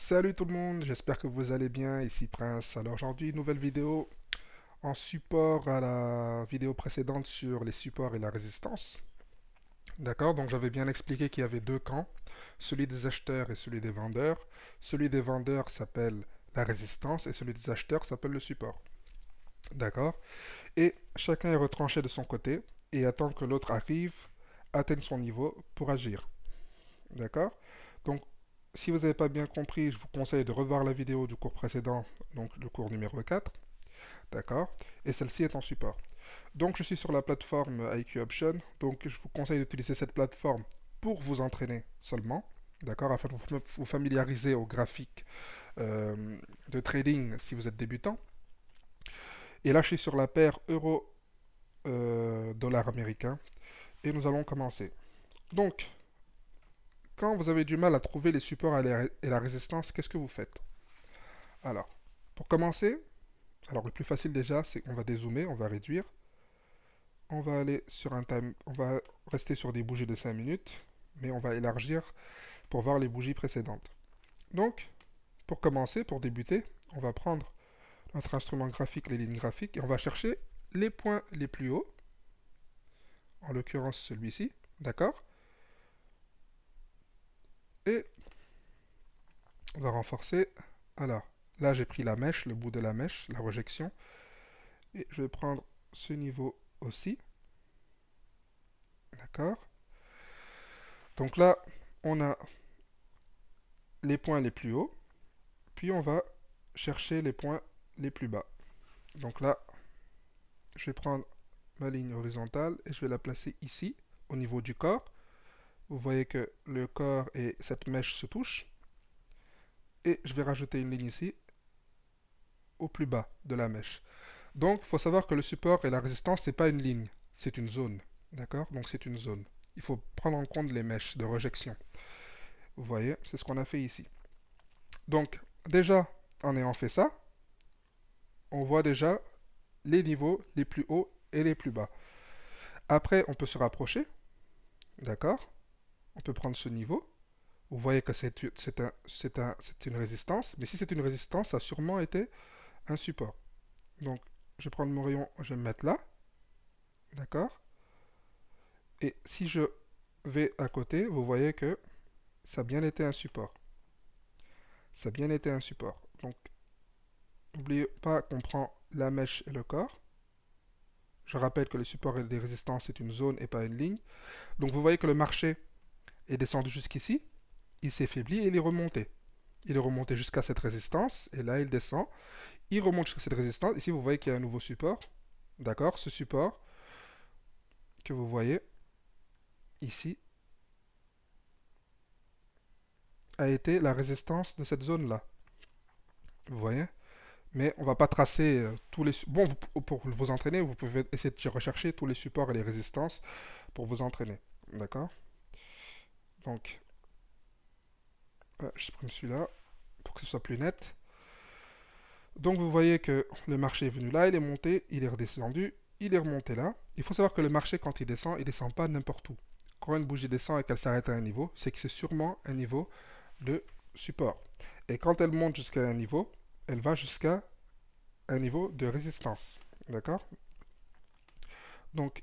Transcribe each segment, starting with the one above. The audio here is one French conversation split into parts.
Salut tout le monde, j'espère que vous allez bien, ici Prince. Alors aujourd'hui, nouvelle vidéo en support à la vidéo précédente sur les supports et la résistance. D'accord, donc j'avais bien expliqué qu'il y avait deux camps, celui des acheteurs et celui des vendeurs. Celui des vendeurs s'appelle la résistance et celui des acheteurs s'appelle le support. D'accord, et chacun est retranché de son côté et attend que l'autre arrive, atteigne son niveau pour agir. D'accord? Donc, si vous n'avez pas bien compris, je vous conseille de revoir la vidéo du cours précédent, donc le cours numéro 4. D'accord? Et celle-ci est en support. Donc, je suis sur la plateforme IQ Option. Donc, je vous conseille d'utiliser cette plateforme pour vous entraîner seulement. D'accord? Afin de vous familiariser aux graphiques de trading si vous êtes débutant. Et là, je suis sur la paire euro-dollar américain. Et nous allons commencer. Donc, quand vous avez du mal à trouver les supports et la résistance, qu'est-ce que vous faites? Alors, pour commencer, alors le plus facile déjà, c'est qu'on va dézoomer, on va réduire. On va aller sur un time, on va rester sur des bougies de 5 minutes, mais on va élargir pour voir les bougies précédentes. Donc, pour commencer, pour débuter, on va prendre notre instrument graphique, les lignes graphiques, et on va chercher les points les plus hauts, en l'occurrence celui-ci, d'accord? Et on va renforcer. Alors, là j'ai pris la mèche, le bout de la mèche, la rejection, et je vais prendre ce niveau aussi. D'accord. Donc là, on a les points les plus hauts, puis on va chercher les points les plus bas. Donc là, je vais prendre ma ligne horizontale et je vais la placer ici, au niveau du corps. Vous voyez que le corps et cette mèche se touchent. Et je vais rajouter une ligne ici, au plus bas de la mèche. Donc, il faut savoir que le support et la résistance, ce n'est pas une ligne, c'est une zone. D'accord? Donc c'est une zone. Il faut prendre en compte les mèches de rejection. Vous voyez, c'est ce qu'on a fait ici. Donc, déjà, en ayant fait ça, on voit déjà les niveaux les plus hauts et les plus bas. Après, on peut se rapprocher, d'accord? On peut prendre ce niveau. Vous voyez que c'est une résistance, mais si c'est une résistance, ça a sûrement été un support. Donc, je vais prendre mon rayon, je vais me mettre là, d'accord? Et si je vais à côté, vous voyez que ça a bien été un support. Ça a bien été un support. Donc, n'oubliez pas qu'on prend la mèche et le corps. Je rappelle que le support et les résistances, c'est une zone et pas une ligne. Donc vous voyez que le marché est descendu jusqu'ici, il s'est faibli et il est remonté. Il est remonté jusqu'à cette résistance, et là il descend, il remonte jusqu'à cette résistance. Ici vous voyez qu'il y a un nouveau support. D'accord? Ce support que vous voyez ici a été la résistance de cette zone-là. Vous voyez? Mais on ne va pas tracer tous les... Bon, pour vous entraîner, vous pouvez essayer de rechercher tous les supports et les résistances pour vous entraîner. D'accord? Donc, je supprime celui-là pour que ce soit plus net. Donc vous voyez que le marché est venu là, il est monté, il est redescendu, il est remonté là. Il faut savoir que le marché, quand il descend pas n'importe où. Quand une bougie descend et qu'elle s'arrête à un niveau, c'est que c'est sûrement un niveau de support. Et quand elle monte jusqu'à un niveau, elle va jusqu'à un niveau de résistance. D'accord? Donc,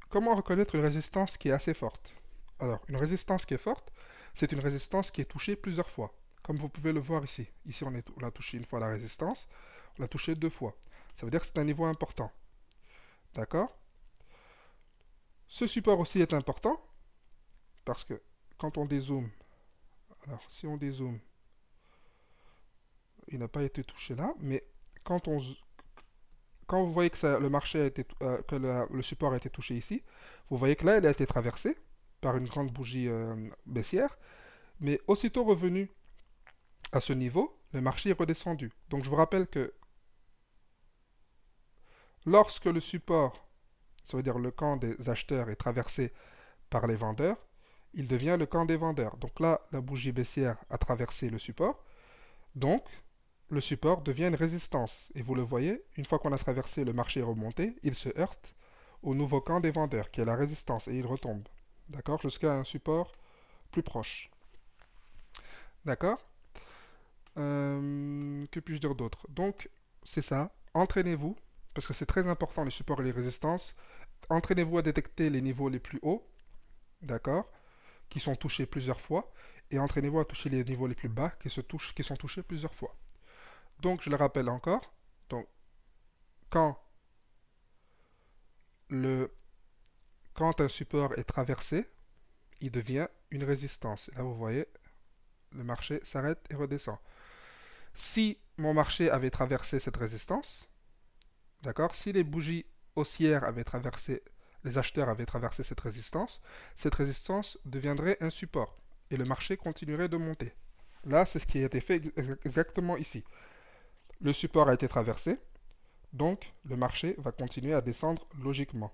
comment reconnaître une résistance qui est assez forte? Alors, une résistance qui est forte, c'est une résistance qui est touchée plusieurs fois. Comme vous pouvez le voir ici. Ici, on a touché une fois la résistance, on l'a touché deux fois. Ça veut dire que c'est un niveau important. D'accord? Ce support aussi est important parce que quand on dézoome, alors si on dézoome, il n'a pas été touché là, mais quand on quand vous voyez que le marché a été, que le support a été touché ici, vous voyez que là, il a été traversé par une grande bougie baissière, mais aussitôt revenu à ce niveau, le marché est redescendu. Donc je vous rappelle que lorsque le support, ça veut dire le camp des acheteurs, est traversé par les vendeurs, il devient le camp des vendeurs. Donc là, la bougie baissière a traversé le support, donc le support devient une résistance. Et vous le voyez, une fois qu'on a traversé le marché remonté, il se heurte au nouveau camp des vendeurs, qui est la résistance, et il retombe. D'accord? Jusqu'à un support plus proche. D'accord? Que puis-je dire d'autre? Donc, c'est ça. Entraînez-vous, parce que c'est très important, les supports et les résistances. Entraînez-vous à détecter les niveaux les plus hauts, d'accord, qui sont touchés plusieurs fois, et entraînez-vous à toucher les niveaux les plus bas qui sont touchés plusieurs fois. Donc, je le rappelle encore. Donc, quand, le, quand un support est traversé, il devient une résistance. Et là, vous voyez, le marché s'arrête et redescend. Si mon marché avait traversé cette résistance, d'accord, si les bougies haussières avaient traversé, les acheteurs avaient traversé cette résistance deviendrait un support et le marché continuerait de monter. Là, c'est ce qui a été fait exactement ici. Le support a été traversé, donc le marché va continuer à descendre logiquement.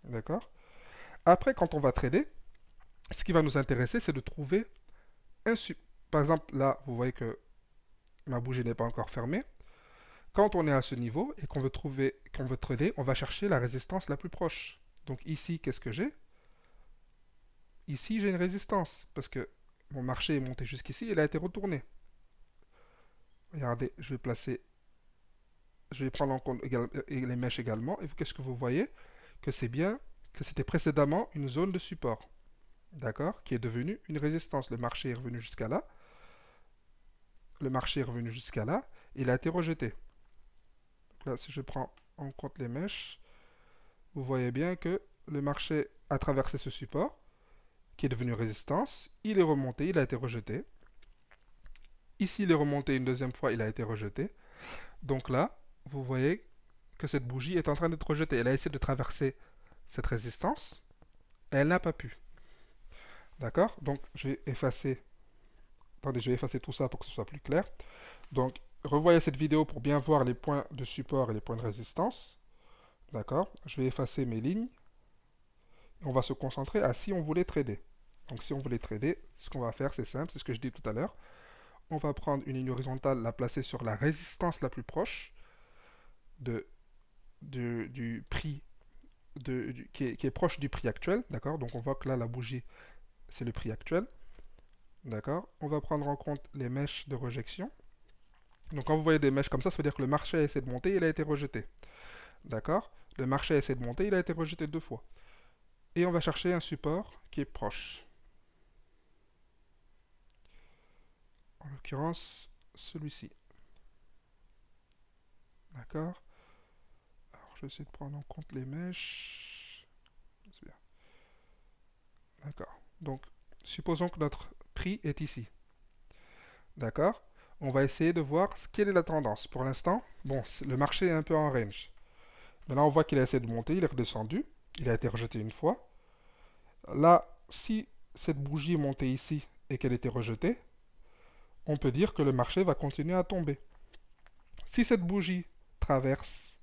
D'accord? Après, quand on va trader, ce qui va nous intéresser, c'est de trouver un support. Par exemple, là, vous voyez que ma bougie n'est pas encore fermée. Quand on est à ce niveau et qu'on veut trader, on va chercher la résistance la plus proche. Donc ici, qu'est-ce que j'ai? Ici, j'ai une résistance parce que mon marché est monté jusqu'ici et il a été retourné. Regardez, je vais prendre en compte les mèches également. Et qu'est-ce que vous voyez? Que c'est bien, que c'était précédemment une zone de support, d'accord, qui est devenue une résistance. Le marché est revenu jusqu'à là. Le marché est revenu jusqu'à là. Il a été rejeté. Donc là, si je prends en compte les mèches, vous voyez bien que le marché a traversé ce support, qui est devenu résistance. Il est remonté, il a été rejeté. Ici, il est remonté une deuxième fois, il a été rejeté. Donc là, vous voyez que cette bougie est en train d'être rejetée. Elle a essayé de traverser cette résistance, et elle n'a pas pu. D'accord? Donc, je vais effacer. Attendez, je vais effacer tout ça pour que ce soit plus clair. Donc, revoyez cette vidéo pour bien voir les points de support et les points de résistance. D'accord? Je vais effacer mes lignes. On va se concentrer à si on voulait trader. Donc, si on voulait trader, ce qu'on va faire, c'est simple, c'est ce que je dis tout à l'heure. On va prendre une ligne horizontale, la placer sur la résistance la plus proche du prix qui est proche du prix actuel. D'accord? Donc, on voit que là, la bougie, c'est le prix actuel. D'accord? On va prendre en compte les mèches de rejection. Donc quand vous voyez des mèches comme ça veut dire que le marché a essayé de monter, il a été rejeté. D'accord? Le marché a essayé de monter, il a été rejeté 2 fois. Et on va chercher un support qui est proche. En l'occurrence, celui-ci. D'accord? Alors je vais essayer de prendre en compte les mèches. C'est bien. D'accord. Donc, supposons que notre prix est ici. D'accord? On va essayer de voir quelle est la tendance. Pour l'instant, bon, le marché est un peu en range. Maintenant, on voit qu'il a essayé de monter, il est redescendu. Il a été rejeté une fois. Là, si cette bougie est montée ici et qu'elle était rejetée, on peut dire que le marché va continuer à tomber. Si cette bougie traverse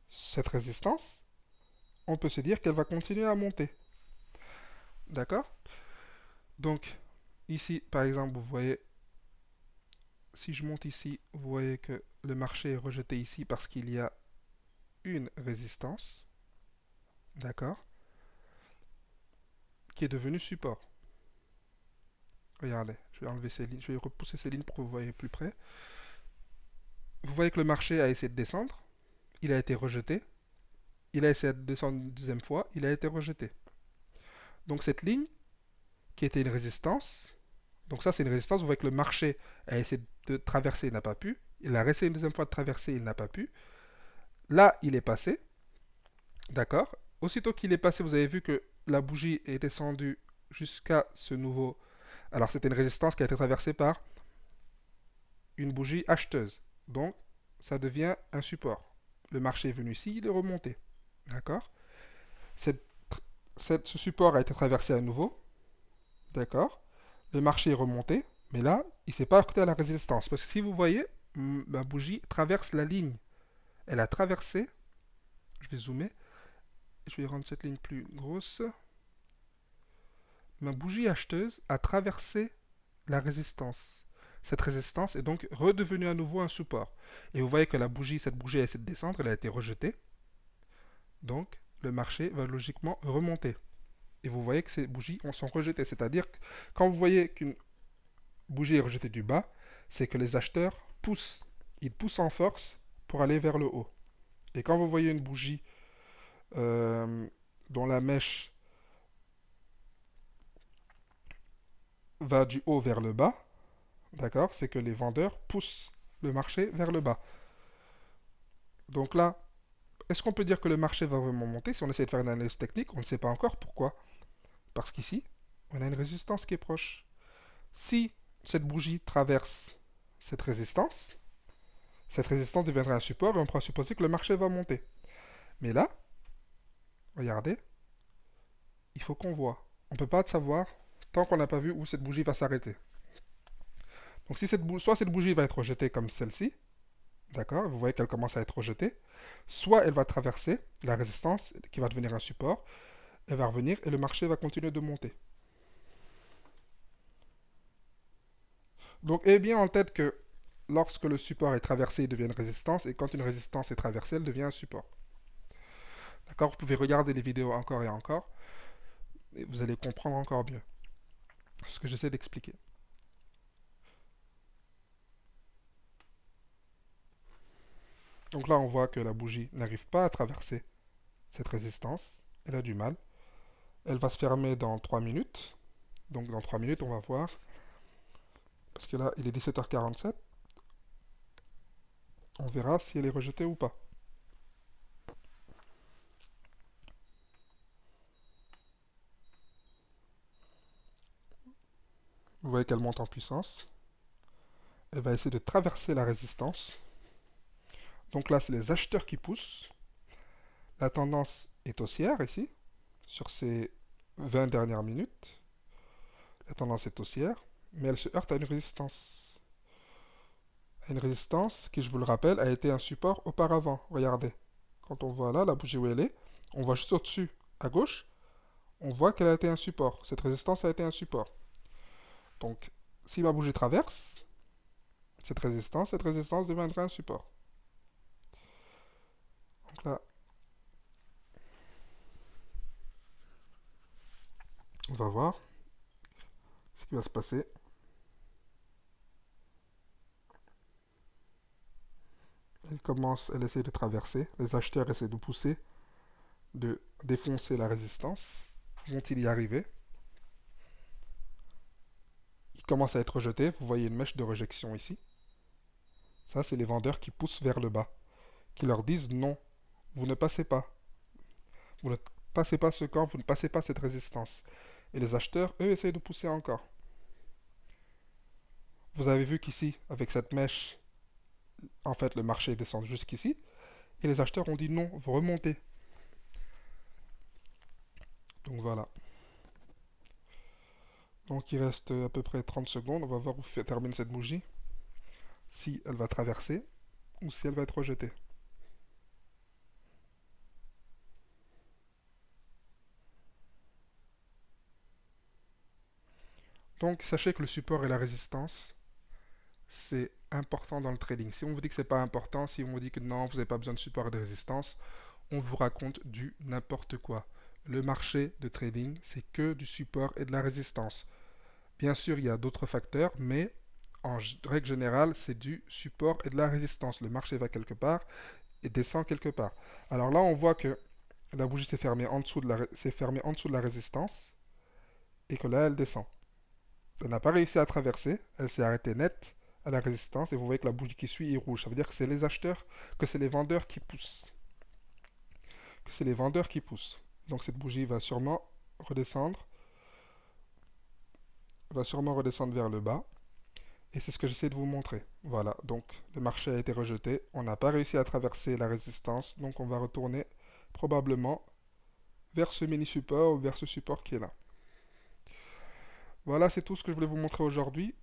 cette résistance, on peut se dire qu'elle va continuer à monter. D'accord? Donc, ici, par exemple, vous voyez, si je monte ici, vous voyez que le marché est rejeté ici parce qu'il y a une résistance. D'accord? Qui est devenue support. Regardez, je vais enlever ces lignes, je vais repousser ces lignes pour que vous voyez plus près. Vous voyez que le marché a essayé de descendre, il a été rejeté, il a essayé de descendre une deuxième fois, il a été rejeté. Donc cette ligne, qui était une résistance, donc ça c'est une résistance, vous voyez que le marché a essayé de traverser, il n'a pas pu, il a essayé une deuxième fois de traverser, il n'a pas pu. Là, il est passé, d'accord? Aussitôt qu'il est passé, vous avez vu que la bougie est descendue jusqu'à ce nouveau... Alors c'était une résistance qui a été traversée par une bougie acheteuse. Donc, ça devient un support. Le marché est venu ici, il est remonté. D'accord? Ce support a été traversé à nouveau. D'accord? Le marché est remonté, mais là, il ne s'est pas heurté à la résistance. Parce que si vous voyez, ma bougie traverse la ligne. Elle a traversé. Je vais zoomer. Je vais rendre cette ligne plus grosse. Ma bougie acheteuse a traversé la résistance. Cette résistance est donc redevenue à nouveau un support. Et vous voyez que cette bougie a essayé de descendre, elle a été rejetée. Donc, le marché va logiquement remonter. Et vous voyez que ces bougies sont rejetées. C'est-à-dire que quand vous voyez qu'une bougie est rejetée du bas, c'est que les acheteurs poussent. Ils poussent en force pour aller vers le haut. Et quand vous voyez une bougie euh, dont la mèche va du haut vers le bas, d'accord, c'est que les vendeurs poussent le marché vers le bas. Donc là, est-ce qu'on peut dire que le marché va vraiment monter? Si on essaie de faire une analyse technique, on ne sait pas encore pourquoi. Parce qu'ici, on a une résistance qui est proche. Si cette bougie traverse cette résistance deviendra un support et on pourra supposer que le marché va monter. Mais là, regardez, il faut qu'on voit. On ne peut pas savoir tant qu'on n'a pas vu où cette bougie va s'arrêter. Donc si soit cette bougie va être rejetée comme celle-ci, d'accord, vous voyez qu'elle commence à être rejetée, soit elle va traverser la résistance qui va devenir un support, elle va revenir et le marché va continuer de monter. Donc ayez bien en tête que lorsque le support est traversé, il devient une résistance, et quand une résistance est traversée, elle devient un support. D'accord? Vous pouvez regarder les vidéos encore et encore, et vous allez comprendre encore mieux ce que j'essaie d'expliquer. Donc là, on voit que la bougie n'arrive pas à traverser cette résistance. Elle a du mal. Elle va se fermer dans 3 minutes. Donc dans 3 minutes, on va voir. Parce que là, il est 17h47. On verra si elle est rejetée ou pas. Vous voyez qu'elle monte en puissance. Elle va essayer de traverser la résistance. Donc là, c'est les acheteurs qui poussent. La tendance est haussière ici, sur ces 20 dernières minutes. La tendance est haussière, mais elle se heurte à une résistance. Une résistance qui, je vous le rappelle, a été un support auparavant. Regardez, quand on voit là la bougie où elle est, on voit juste au-dessus, à gauche, on voit qu'elle a été un support. Cette résistance a été un support. Donc, si ma bougie traverse cette résistance deviendra un support. Donc là, on va voir ce qui va se passer. Elle essaie de traverser. Les acheteurs essaient de pousser, de défoncer la résistance. Vont-ils y arriver? Il commence à être rejeté. Vous voyez une mèche de rejection ici. Ça, c'est les vendeurs qui poussent vers le bas, qui leur disent non, vous ne passez pas. Vous ne passez pas ce camp, vous ne passez pas cette résistance. Et les acheteurs, eux, essayent de pousser encore. Vous avez vu qu'ici, avec cette mèche, en fait, le marché descend jusqu'ici. Et les acheteurs ont dit non, vous remontez. Donc voilà. Donc il reste à peu près 30 secondes. On va voir où termine cette bougie. Si elle va traverser ou si elle va être rejetée. Donc sachez que le support et la résistance, c'est important dans le trading. Si on vous dit que c'est pas important, si on vous dit que non, vous n'avez pas besoin de support et de résistance, on vous raconte du n'importe quoi. Le marché de trading, c'est que du support et de la résistance. Bien sûr, il y a d'autres facteurs, mais en règle générale, c'est du support et de la résistance. Le marché va quelque part et descend quelque part. Alors là, on voit que la bougie s'est fermée en dessous de la résistance et que là, elle descend. Elle n'a pas réussi à traverser, elle s'est arrêtée net à la résistance et vous voyez que la bougie qui suit est rouge. Ça veut dire que c'est les acheteurs, que c'est les vendeurs qui poussent. Que c'est les vendeurs qui poussent. Donc cette bougie redescendre, va sûrement redescendre vers le bas. Et c'est ce que j'essaie de vous montrer. Voilà, donc le marché a été rejeté. On n'a pas réussi à traverser la résistance. Donc on va retourner probablement vers ce mini-support ou vers ce support qui est là. Voilà, c'est tout ce que je voulais vous montrer aujourd'hui.